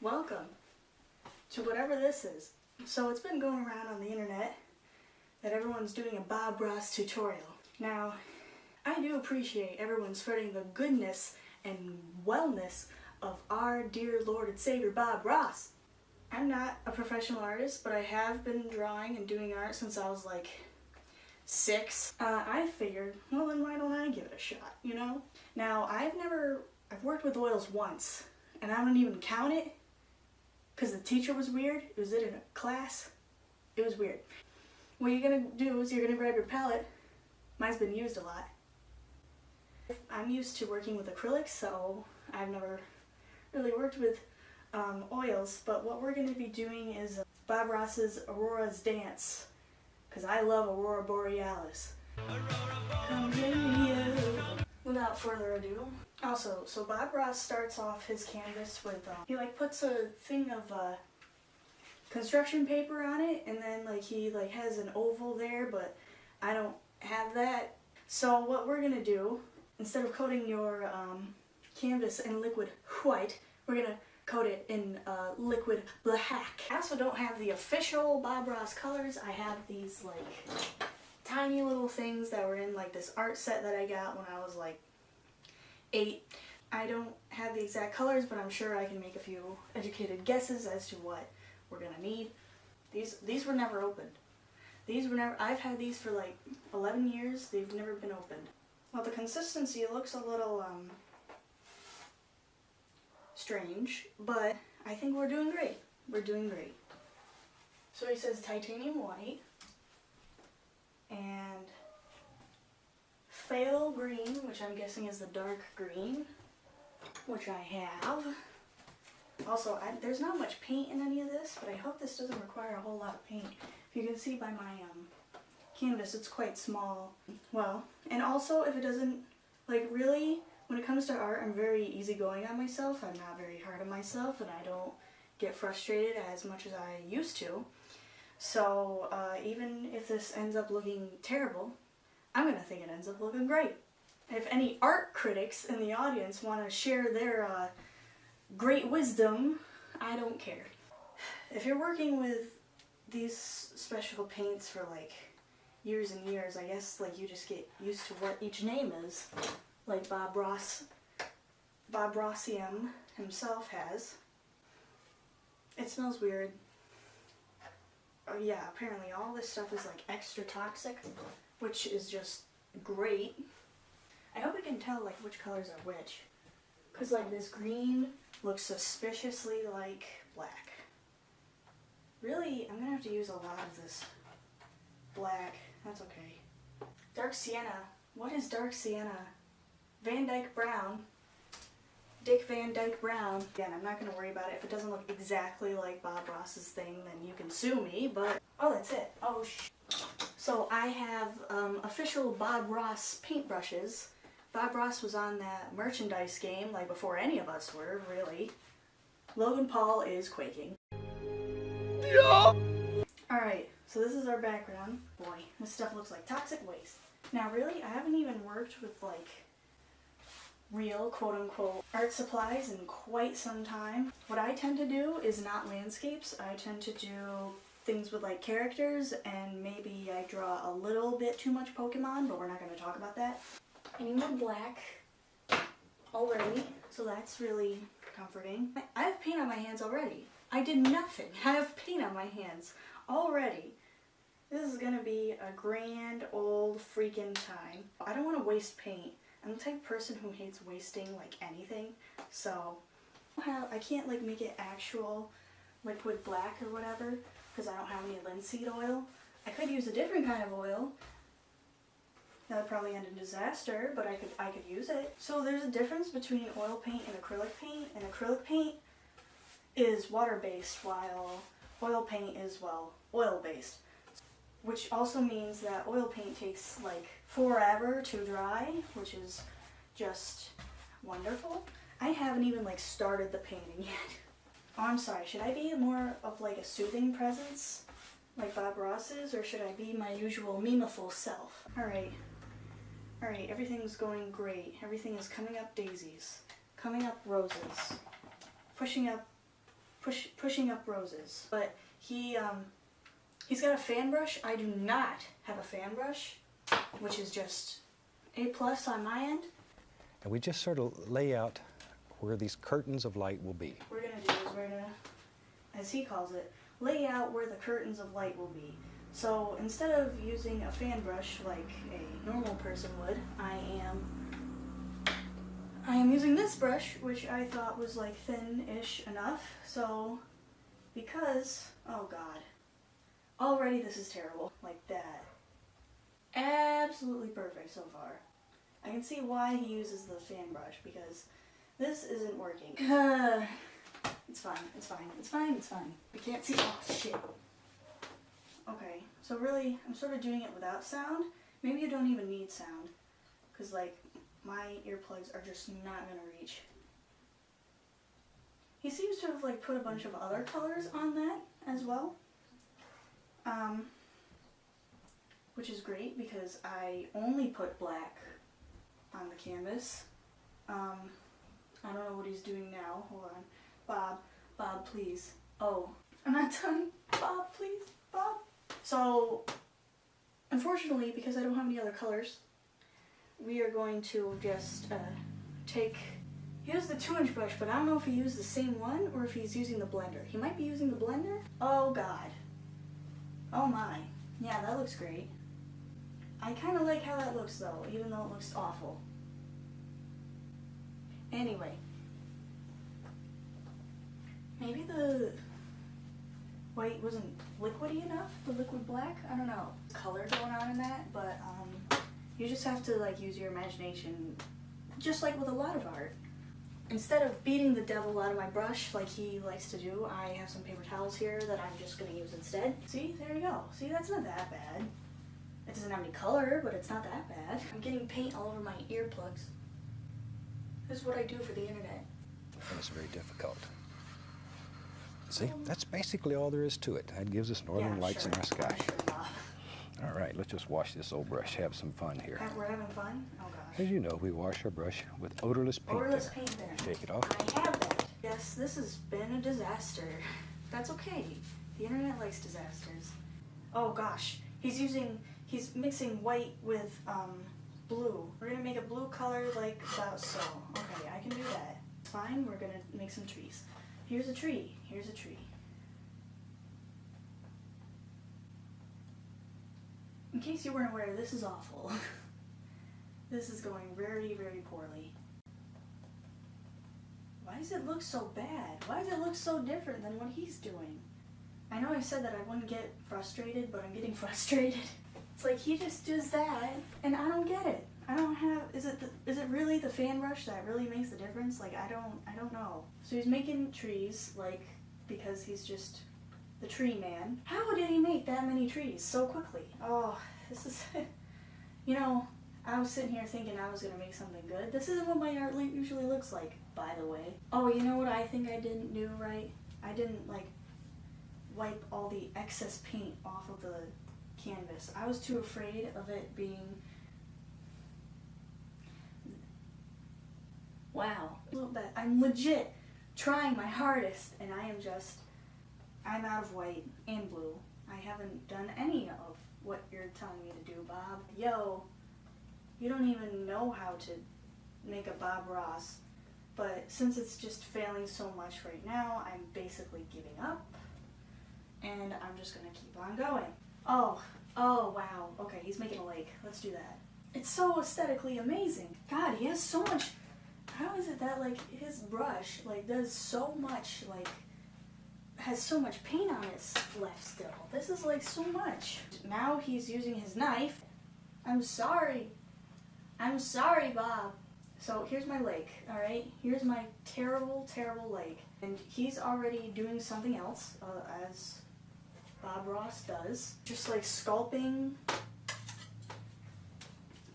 Welcome to whatever this is. So it's been going around on the internet that everyone's doing a Bob Ross tutorial. Now, I do appreciate everyone spreading the goodness and wellness of our dear Lord and Savior Bob Ross. I'm not a professional artist, but I have been drawing and doing art since I was like 6. I figured, well then why don't I give it a shot, you know? Now, I've worked with oils once, and I don't even count it because the teacher was weird. It was in a class. It was weird. What you're gonna do is you're gonna grab your palette. Mine's been used a lot. I'm used to working with acrylics, so I've never really worked with oils, but what we're gonna be doing is Bob Ross's Aurora's Dance, because I love Aurora Borealis. Come here. Without further ado. Also, so Bob Ross starts off his canvas with, he puts a thing of construction paper on it, and then he has an oval there, but I don't have that. So what we're gonna do, instead of coating your canvas in liquid white, we're gonna coat it in liquid black. I also don't have the official Bob Ross colors. I have these tiny little things that were in this art set that I got when I was 8. I don't have the exact colors, but I'm sure I can make a few educated guesses as to what we're gonna need. These were never opened. I've had these for 11 years. They've never been opened. Well, the consistency looks a little strange, but I think we're doing great. We're doing great. So he says titanium white and phthalo green, which I'm guessing is the dark green, which I have. Also, there's not much paint in any of this, but I hope this doesn't require a whole lot of paint. If you can see by my canvas, it's quite small. Well, and also if it doesn't, really, when it comes to art, I'm very easygoing on myself. I'm not very hard on myself, and I don't get frustrated as much as I used to. So even if this ends up looking terrible, I'm going to think it ends up looking great. If any art critics in the audience want to share their great wisdom, I don't care. If you're working with these special paints for years and years, I guess you just get used to what each name is, like Bob Rossium himself has. It smells weird. Oh yeah, apparently all this stuff is extra toxic, which is just great. I hope you can tell which colors are which, because this green looks suspiciously like black. Really, I'm gonna have to use a lot of this black. That's okay. Dark sienna. What is dark sienna? Van Dyke Brown. Dick Van Dyke Brown. Again, I'm not going to worry about it. If it doesn't look exactly like Bob Ross's thing, then you can sue me, but... Oh, that's it. Oh, So I have official Bob Ross paintbrushes. Bob Ross was on that merchandise game, before any of us were, really. Logan Paul is quaking. Yeah. Alright, so this is our background. Boy, this stuff looks like toxic waste. Now, really, I haven't even worked with, real quote-unquote art supplies in quite some time. What I tend to do is not landscapes. I tend to do things with characters, and maybe I draw a little bit too much Pokemon, but we're not going to talk about that. I need more black already, so that's really comforting. I have paint on my hands already. I did nothing. I have paint on my hands already. This is going to be a grand old freaking time. I don't want to waste paint. I'm the type of person who hates wasting anything, so I can't make it actual liquid black or whatever because I don't have any linseed oil. I could use a different kind of oil. That would probably end in disaster, but I could use it. So there's a difference between oil paint and acrylic paint, and acrylic paint is water-based while oil paint is, oil-based. Which also means that oil paint takes forever to dry, which is just wonderful. I haven't even started the painting yet. Oh, I'm sorry, should I be more of a soothing presence like Bob Ross is, or should I be my usual memeful self? Alright, everything's going great. Everything is coming up daisies, coming up roses, pushing up pushing up roses. But he's got a fan brush. I do not have a fan brush, which is just A+ on my end. And we just sort of lay out where these curtains of light will be. What we're gonna do is we're gonna, as he calls it, lay out where the curtains of light will be. So instead of using a fan brush like a normal person would, I am using this brush, which I thought was like thin-ish enough. So because, oh god, already this is terrible, like that. Absolutely perfect so far. I can see why he uses the fan brush, because this isn't working. It's fine, it's fine, it's fine, it's fine. We can't see, oh shit. Okay, so really, I'm sort of doing it without sound. Maybe you don't even need sound, because like, my earplugs are just not gonna reach. He seems to have like put a bunch of other colors on that as well. Which is great, because I only put black on the canvas. I don't know what he's doing now. Hold on. Bob, please. Oh, I'm not done. Bob, please. Bob. So, unfortunately, because I don't have any other colors, we are going to just take... He used the 2-inch brush, but I don't know if he used the same one or if he's using the blender. He might be using the blender. Oh, God. Oh, my. Yeah, that looks great. I kind of like how that looks, though, even though it looks awful. Anyway. Maybe the white wasn't liquidy enough? The liquid black? I don't know. Color going on in that, but you just have to like use your imagination, just like with a lot of art. Instead of beating the devil out of my brush like he likes to do, I have some paper towels here that I'm just going to use instead. See, there you go. See, that's not that bad. It doesn't have any color, but it's not that bad. I'm getting paint all over my earplugs. This is what I do for the internet. And it's very difficult. See, that's basically all there is to it. That gives us northern lights in our sky. All right, let's just wash this old brush, have some fun here. We're having fun? Oh gosh. As you know, we wash our brush with odorless paint. Odorless paint there. Shake it off. I have that. Yes, this has been a disaster. That's okay. The internet likes disasters. Oh gosh, he's mixing white with blue. We're gonna make a blue color like about so. Okay, I can do that. Fine, we're gonna make some trees. Here's a tree. Here's a tree. In case you weren't aware, this is awful. This is going very, very poorly. Why does it look so bad? Why does it look so different than what he's doing? I know I said that I wouldn't get frustrated, but I'm getting frustrated. It's like he just does that, and I don't get it. I don't have, is it really the fan brush that really makes the difference? Like, I don't know. So he's making trees, like, because he's just the tree man. How did he make that many trees so quickly? Oh, this is, you know, I was sitting here thinking I was gonna make something good. This isn't what my art usually looks like, by the way. Oh, you know what I think I didn't do right? I didn't, like, wipe all the excess paint off of the canvas. I was too afraid of it being... Wow. I'm legit trying my hardest, and I'm out of white and blue. I haven't done any of what you're telling me to do, Bob. Yo, you don't even know how to make a Bob Ross. But since it's just failing so much right now, I'm basically giving up. And I'm just gonna keep on going. Oh, wow. Okay, he's making a lake. Let's do that. It's so aesthetically amazing. God, he has so much... How is it that, like, his brush, like, does so much, like, has so much paint on it left still? This is, like, so much. Now he's using his knife. I'm sorry. I'm sorry, Bob. So here's my lake, alright? Here's my terrible, terrible lake. And he's already doing something else, as Bob Ross does. Just, like, sculpting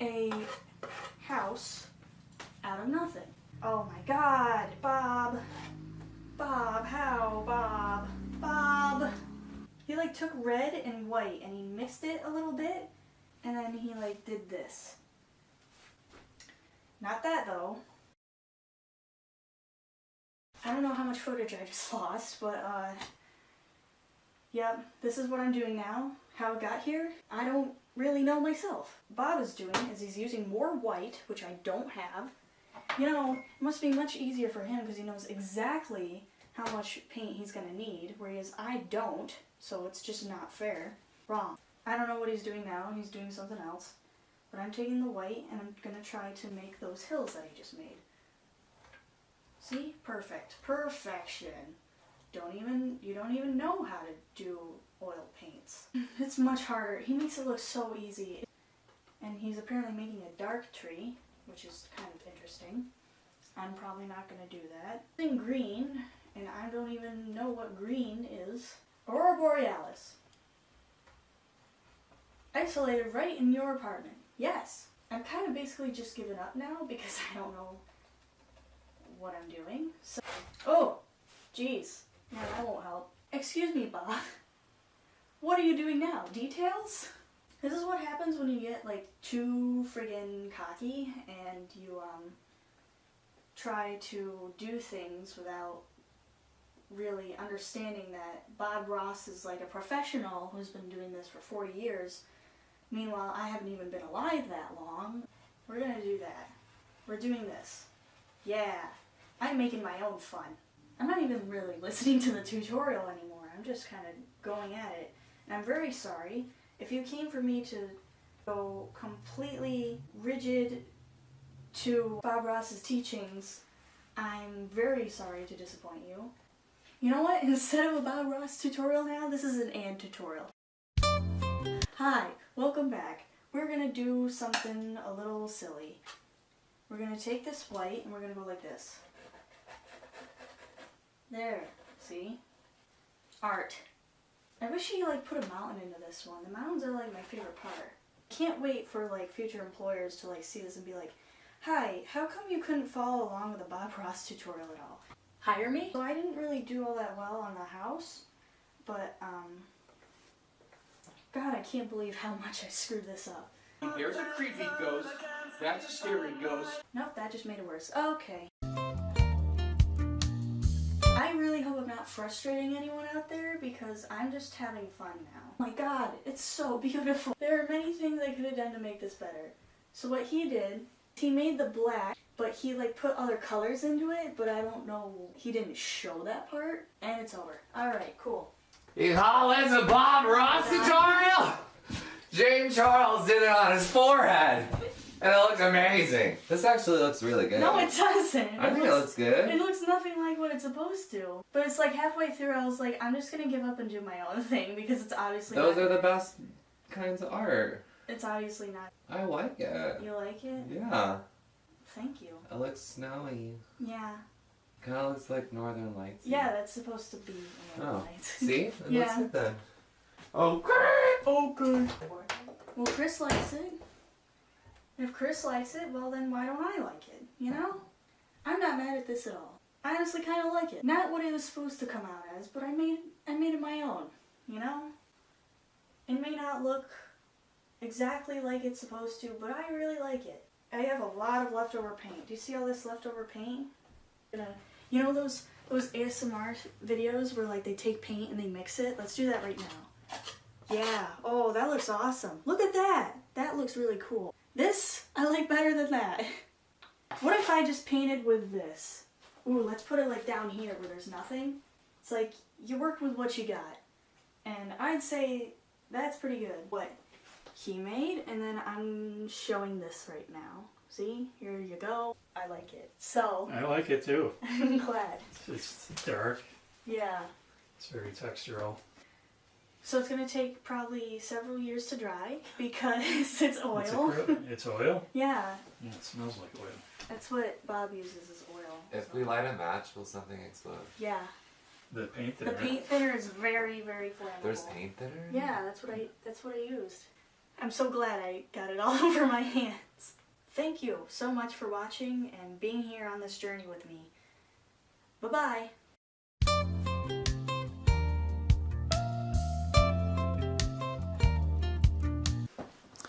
a house out of nothing. Oh my god, Bob. Bob, how, Bob? Bob! He like took red and white and he mixed it a little bit and then he like did this. Not that though. I don't know how much footage I just lost, but yep, this is what I'm doing now. How it got here, I don't really know myself. Bob is doing is he's using more white, which I don't have. You know, it must be much easier for him because he knows exactly how much paint he's gonna need, whereas I don't, so it's just not fair. Wrong. I don't know what he's doing now, he's doing something else. But I'm taking the white and I'm gonna try to make those hills that he just made. See? Perfect. Perfection. You don't even know how to do oil paints. It's much harder. He makes it look so easy. And he's apparently making a dark tree, which is kind of interesting. I'm probably not gonna do that. In green, and I don't even know what green is. Aurora Borealis. Isolated right in your apartment. Yes. I'm kind of basically just giving up now because I don't know what I'm doing. So, oh, jeez. Yeah, that won't help. Excuse me, Bob. What are you doing now? Details? This is what happens when you get like too friggin' cocky and you try to do things without really understanding that Bob Ross is like a professional who's been doing this for 40 years. Meanwhile, I haven't even been alive that long. We're gonna do that. We're doing this. Yeah. I'm making my own fun. I'm not even really listening to the tutorial anymore. I'm just kind of going at it. And I'm very sorry. If you came for me to go completely rigid to Bob Ross's teachings, I'm very sorry to disappoint you. You know what? Instead of a Bob Ross tutorial now, this is an and tutorial. Hi, welcome back. We're gonna do something a little silly. We're gonna take this white and we're gonna go like this. There, see? Art. I wish he like put a mountain into this one. The mountains are like my favorite part. Can't wait for like future employers to like see this and be like, hi, how come you couldn't follow along with a Bob Ross tutorial at all? Hire me? So I didn't really do all that well on the house, but God, I can't believe how much I screwed this up. There's a creepy ghost. That's a scary ghost. Nope, that just made it worse. Okay. I really hope I'm not frustrating anyone out there because I'm just having fun now. Oh my God, it's so beautiful. There are many things I could have done to make this better. So what he did, he made the black, but he like put other colors into it, but I don't know, he didn't show that part, and it's over. Alright, cool. You call this a Bob Ross tutorial? James Charles did it on his forehead. And it looks amazing. This actually looks really good. No, it doesn't. I think it looks good. It looks nothing like what it's supposed to. But it's like halfway through I was like, I'm just gonna give up and do my own thing because it's obviously Those are the best kinds of art. It's obviously not. I like it. You like it? Yeah. Thank you. It looks snowy. Yeah. Kind of looks like Northern Lights. Yeah, that's supposed to be Northern Lights. See? It Yeah. looks good then. Okay. Well, Chris likes it. If Chris likes it, well then why don't I like it? You know? I'm not mad at this at all. I honestly kind of like it. Not what it was supposed to come out as, but I made it my own. You know? It may not look exactly like it's supposed to, but I really like it. I have a lot of leftover paint. Do you see all this leftover paint? You know those ASMR videos where like they take paint and they mix it? Let's do that right now. Yeah. Oh, that looks awesome. Look at that. That looks really cool. This, I like better than that. What if I just painted with this? Ooh, let's put it like down here where there's nothing. It's like, you work with what you got. And I'd say that's pretty good. What he made, and then I'm showing this right now. See? Here you go. I like it. So. I like it too. I'm glad. It's dark. Yeah. It's very textural. So it's going to take probably several years to dry because it's oil. It's oil? Yeah. Yeah, it smells like oil. That's what Bob uses is oil. If we light a match, will something explode? Yeah. The paint thinner. The paint thinner is very, very flammable. There's paint thinner? Yeah, that's what I used. I'm so glad I got it all over my hands. Thank you so much for watching and being here on this journey with me. Bye-bye.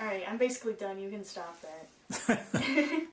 Alright, I'm basically done. You can stop that.